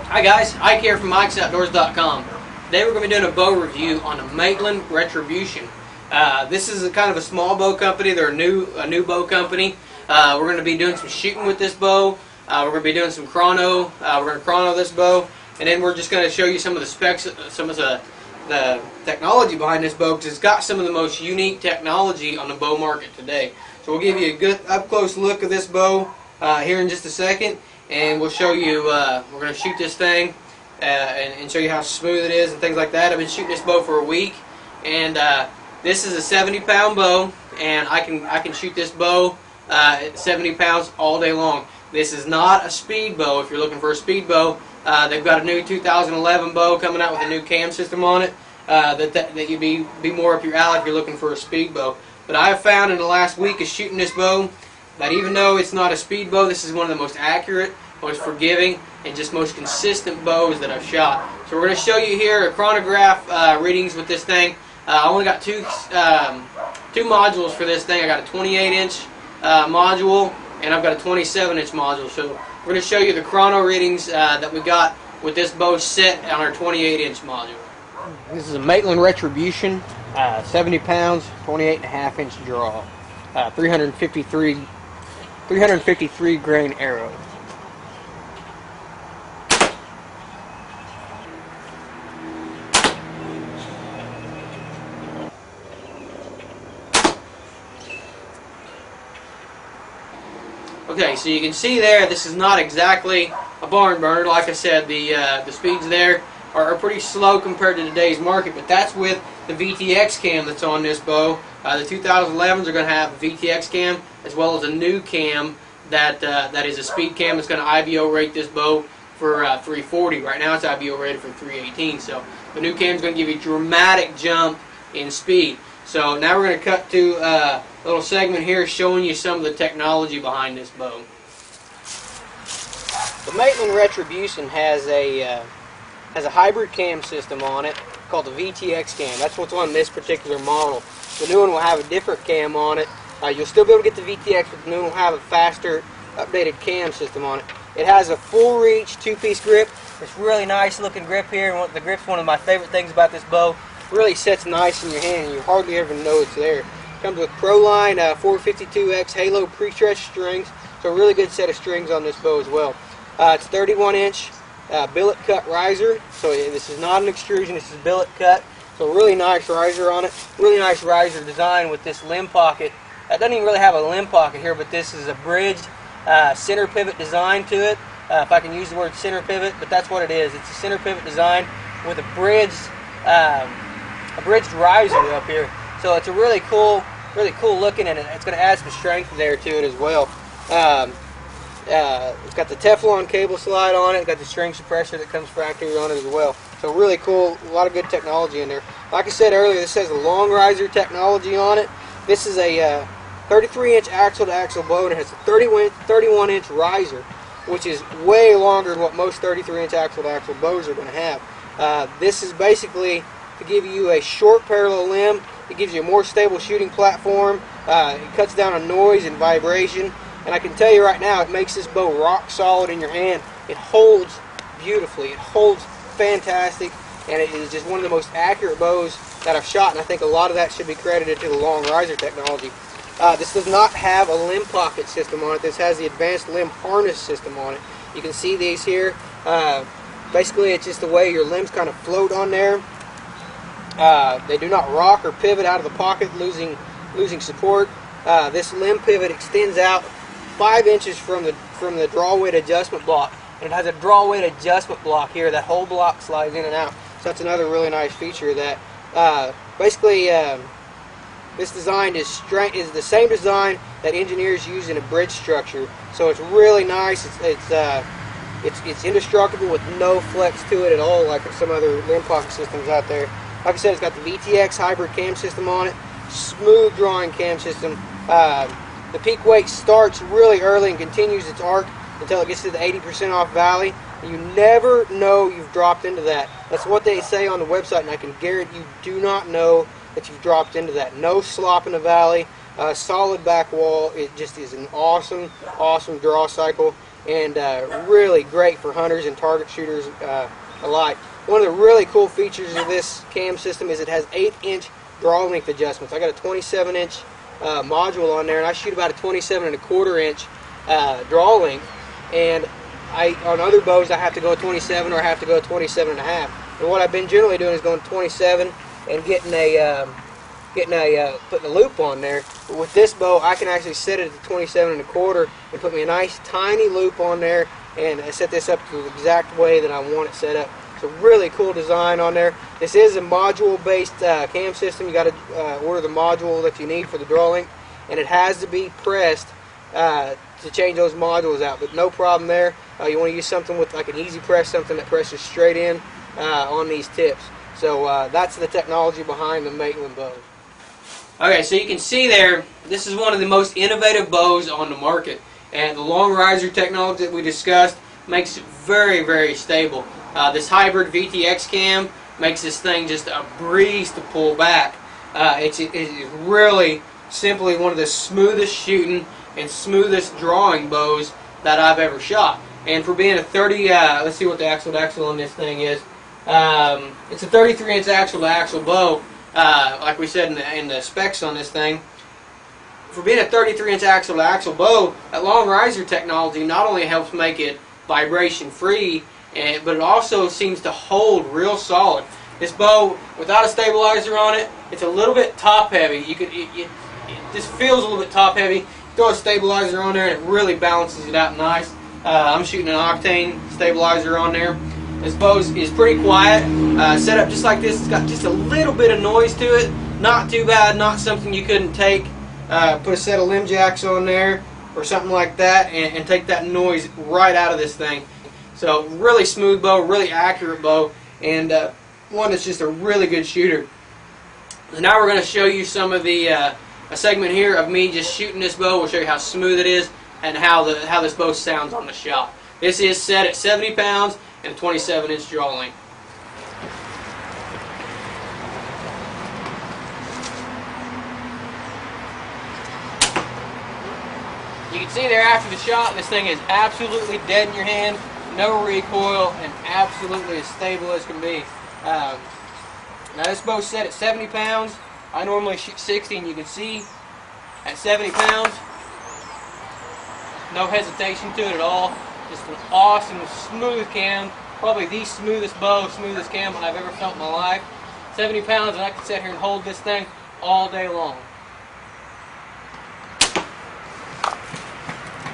Hi guys, Ike here from Mike'sOutdoors.com. Today we're going to be doing a bow review on a Maitland Retribution. This is kind of a small bow company. They're a new bow company. We're going to be doing some shooting with this bow. We're going to be doing some chrono. We're going to chrono this bow, and then we're just going to show you some of the specs, some of the technology behind this bow, because it's got some of the most unique technology on the bow market today. So we'll give you a good up-close look of this bow here in just a second, and we'll show you, we're going to shoot this thing and show you how smooth it is and things like that. I've been shooting this bow for a week, and this is a 70-pound bow, and I can shoot this bow at 70 pounds all day long. This is not a speed bow. If you're looking for a speed bow, they've got a new 2011 bow coming out with a new cam system on it that you'd be more up your alley if you're looking for a speed bow. But I have found in the last week of shooting this bow that even though it's not a speed bow, this is one of the most accurate, most forgiving, and just most consistent bows that I've shot. So we're going to show you here a chronograph readings with this thing. I only got two modules for this thing. I got a 28-inch module, and I've got a 27-inch module. So we're going to show you the chrono readings that we got with this bow set on our 28-inch module. This is a Maitland Retribution, 70 pounds, 28.5-inch draw, 353 grain arrow. Okay, so you can see there, this is not exactly a barn burner. Like I said, the speeds there are pretty slow compared to today's market, but that's with the VTX cam that's on this bow. The 2011s are going to have a VTX cam as well as a new cam that is a speed cam. It's going to IBO rate this bow for 340. Right now it's IBO rated for 318. So the new cam is going to give you a dramatic jump in speed. So now we're going to cut to a little segment here showing you some of the technology behind this bow. The Maitland Retribution has a hybrid cam system on it called the VTX cam. That's what's on this particular model. The new one will have a different cam on it. You'll still be able to get the VTX, but the new one will have a faster, updated cam system on it. It has a full reach two-piece grip. It's really nice looking grip here, and the grip's one of my favorite things about this bow. It really sits nice in your hand, and you hardly ever know it's there. It comes with Proline 452X Halo pre-stretched strings, so a really good set of strings on this bow as well. It's 31-inch billet cut riser, so this is not an extrusion, this is billet cut. So really nice riser on it. Really nice riser design with this limb pocket. It doesn't even really have a limb pocket here, but this is a bridged center pivot design to it. If I can use the word center pivot, but that's what it is. It's a center pivot design with a bridged riser up here. So it's a really cool looking, and it's going to add some strength there to it as well. It's got the Teflon cable slide on it. It's got the string suppressor that comes factory on it as well. So really cool, a lot of good technology in there. Like I said earlier, this has a long riser technology on it. This is a 33-inch axle-to-axle bow, and it has a 31-inch riser, which is way longer than what most 33-inch axle-to-axle bows are going to have. This is basically to give you a short parallel limb. It gives you a more stable shooting platform. It cuts down on noise and vibration. And I can tell you right now, it makes this bow rock solid in your hand. It holds beautifully. It holds fantastic, and it is just one of the most accurate bows that I've shot, and I think a lot of that should be credited to the long riser technology. This does not have a limb pocket system on it. This has the advanced limb harness system on it. You can see these here. Basically, it's just the way your limbs kind of float on there. They do not rock or pivot out of the pocket, losing support. This limb pivot extends out 5 inches from the draw weight adjustment block. And it has a draw weight adjustment block here. That whole block slides in and out. So that's another really nice feature of that. Basically, this design is the same design that engineers use in a bridge structure. So it's really nice. It's indestructible with no flex to it at all, like some other limb pocket systems out there. Like I said, it's got the VTX hybrid cam system on it. Smooth drawing cam system. The peak weight starts really early and continues its arc until it gets to the 80% off valley. You never know you've dropped into that. That's what they say on the website, and I can guarantee you do not know that you've dropped into that. No slop in the valley, solid back wall. It just is an awesome, awesome draw cycle. and really great for hunters and target shooters alike. One of the really cool features of this cam system is it has 8-inch draw length adjustments. I got a 27-inch module on there, and I shoot about a 27.25-inch draw length, and on other bows I have to go 27 or I have to go 27.5. And what I've been generally doing is going 27 and putting a loop on there. But with this bow, I can actually set it at 27.25 and put me a nice tiny loop on there, and I set this up to the exact way that I want it set up. It's a really cool design on there. This is a module-based cam system. You got to order the module that you need for the draw length, and it has to be pressed to change those modules out. But no problem there. You want to use something with like an easy press, something that presses straight in on these tips. So that's the technology behind the Maitland bow. Okay, so you can see there, this is one of the most innovative bows on the market, and the long riser technology that we discussed makes it very, very stable. This hybrid VTX cam makes this thing just a breeze to pull back. It's really simply one of the smoothest shooting and smoothest drawing bows that I've ever shot. And for being a 30, let's see what the axle to axle on this thing is. It's a 33-inch axle to axle bow, like we said in the specs on this thing. For being a 33-inch axle to axle bow, that long riser technology not only helps make it vibration free, but it also seems to hold real solid. This bow, without a stabilizer on it, it's a little bit top heavy. It just feels a little bit top heavy. Throw a stabilizer on there and it really balances it out nice. I'm shooting an octane stabilizer on there. This bow is pretty quiet. Set up just like this. It's got just a little bit of noise to it. Not too bad, not something you couldn't take. Put a set of limb jacks on there or something like that and take that noise right out of this thing. So really smooth bow, really accurate bow, and one that's just a really good shooter. So now we're going to show you some of the a segment here of me just shooting this bow. We'll show you how smooth it is and how this bow sounds on the shot. This is set at 70 pounds and a 27-inch draw length. You can see there after the shot, this thing is absolutely dead in your hand, no recoil, and absolutely as stable as can be. Now this bow's set at 70 pounds. I normally shoot 60, and you can see at 70 pounds, no hesitation to it at all. Just an awesome, smooth cam. Probably the smoothest bow, smoothest cam I've ever felt in my life. 70 pounds, and I can sit here and hold this thing all day long.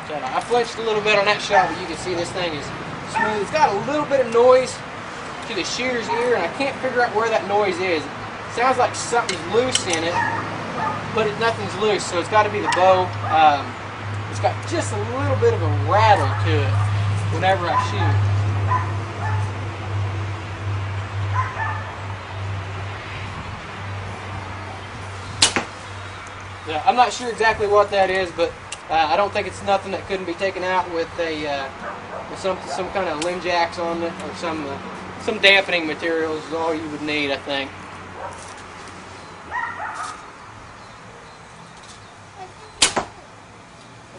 So I flinched a little bit on that shot, but you can see this thing is smooth. It's got a little bit of noise to the shooter's ear, and I can't figure out where that noise is. It sounds like something's loose in it, but nothing's loose, so it's got to be the bow. It's got just a little bit of a rattle to it whenever I shoot. So I'm not sure exactly what that is, but I don't think it's nothing that couldn't be taken out with some kind of limb jacks on it, or some dampening materials is all you would need, I think.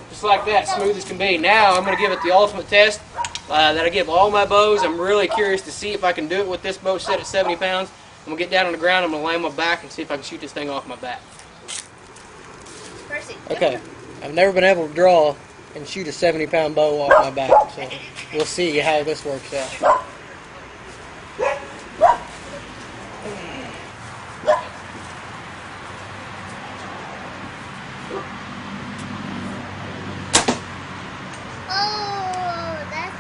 Just like that, smooth as can be. Now I'm going to give it the ultimate test that I give all my bows. I'm really curious to see if I can do it with this bow set at 70 pounds. I'm going to get down on the ground, I'm going to lay on my back and see if I can shoot this thing off my back. Okay, I've never been able to draw and shoot a 70-pound bow off my back, so we'll see how this works out.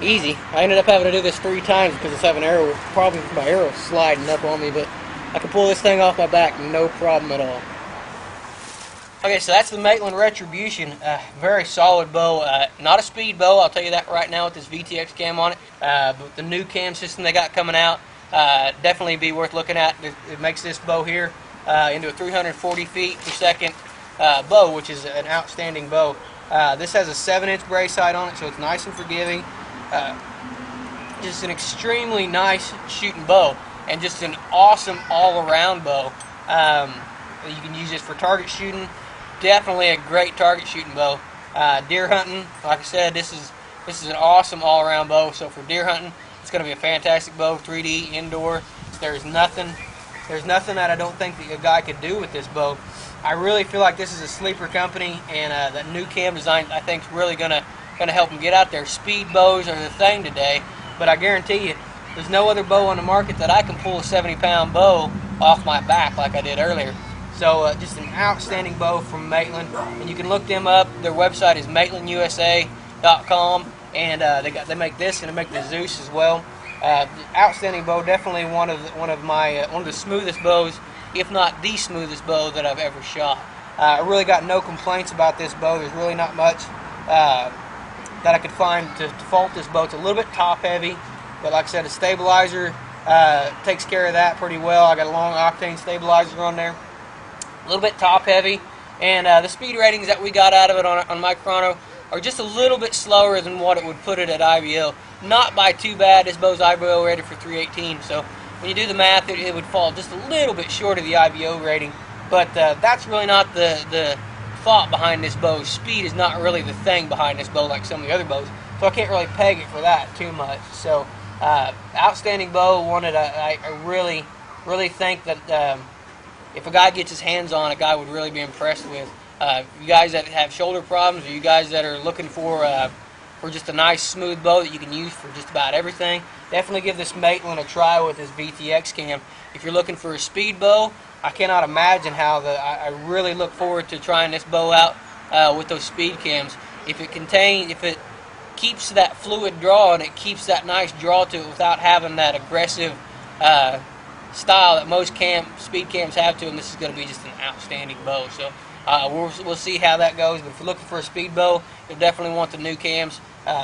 Easy. I ended up having to do this 3 times because it's having arrow problems with my arrow sliding up on me, but I can pull this thing off my back no problem at all. Okay, so that's the Maitland Retribution. Very solid bow. Not a speed bow, I'll tell you that right now with this VTX cam on it. But with the new cam system they got coming out, definitely be worth looking at. It makes this bow here into a 340 feet per second bow, which is an outstanding bow. This has a 7-inch brace height on it, so it's nice and forgiving. Just an extremely nice shooting bow, and just an awesome all-around bow. You can use this for target shooting. Definitely a great target shooting bow. Deer hunting, like I said, this is This is an awesome all-around bow. So for deer hunting, it's going to be a fantastic bow. 3D indoor. There's nothing that I don't think that a guy could do with this bow. I really feel like this is a sleeper company, and that new cam design I think is really gonna help them get out there. Speed bows are the thing today, but I guarantee you, there's no other bow on the market that I can pull a 70-pound bow off my back like I did earlier. So just an outstanding bow from Maitland, and you can look them up. Their website is maitlandusa.com, and they make this and they make the Zeus as well. Outstanding bow, definitely one of the smoothest bows, if not the smoothest bow that I've ever shot. I really got no complaints about this bow. There's really not much that I could find to fault this bow. It's a little bit top heavy, but like I said, the stabilizer takes care of that pretty well. I got a long octane stabilizer on there. A little bit top heavy, and the speed ratings that we got out of it on my chrono are just a little bit slower than what it would put it at IBO. Not by too bad. This bow's IBO rated for 318, so when you do the math, it would fall just a little bit short of the IBO rating. But that's really not the thought behind this bow. Speed is not really the thing behind this bow like some of the other bows, so I can't really peg it for that too much. So outstanding bow, one that I really think that if a guy gets his hands on, a guy would really be impressed with. You guys that have shoulder problems, or you guys that are looking for just a nice smooth bow that you can use for just about everything, definitely give this Maitland a try with this VTX cam. If you're looking for a speed bow, I cannot imagine how I really look forward to trying this bow out with those speed cams. If it keeps that fluid draw and it keeps that nice draw to it without having that aggressive style that most speed cams have to them, this is going to be just an outstanding bow. So we'll see how that goes. But if you're looking for a speed bow, you'll definitely want the new cams.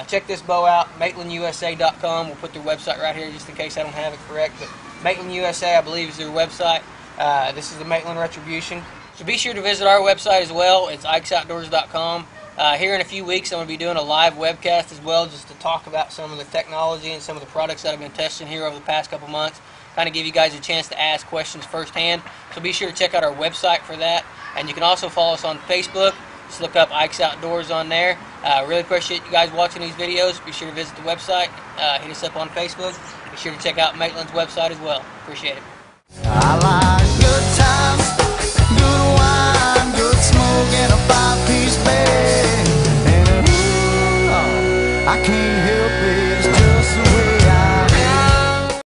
Check this bow out, maitlandusa.com. We'll put their website right here just in case I don't have it correct. But Maitland USA, I believe, is their website. This is the Maitland Retribution. So be sure to visit our website as well. It's ikesoutdoors.com. Here in a few weeks, I'm going to be doing a live webcast as well, just to talk about some of the technology and some of the products that I've been testing here over the past couple months. Kind of give you guys a chance to ask questions firsthand. So be sure to check out our website for that. And you can also follow us on Facebook. Just look up Ike's Outdoors on there. Really appreciate you guys watching these videos. Be sure to visit the website. Hit us up on Facebook. Be sure to check out Maitland's website as well. Appreciate it. I like good times, good wine, good smoke, and a 5-piece bed. And I can't help it, it's just the way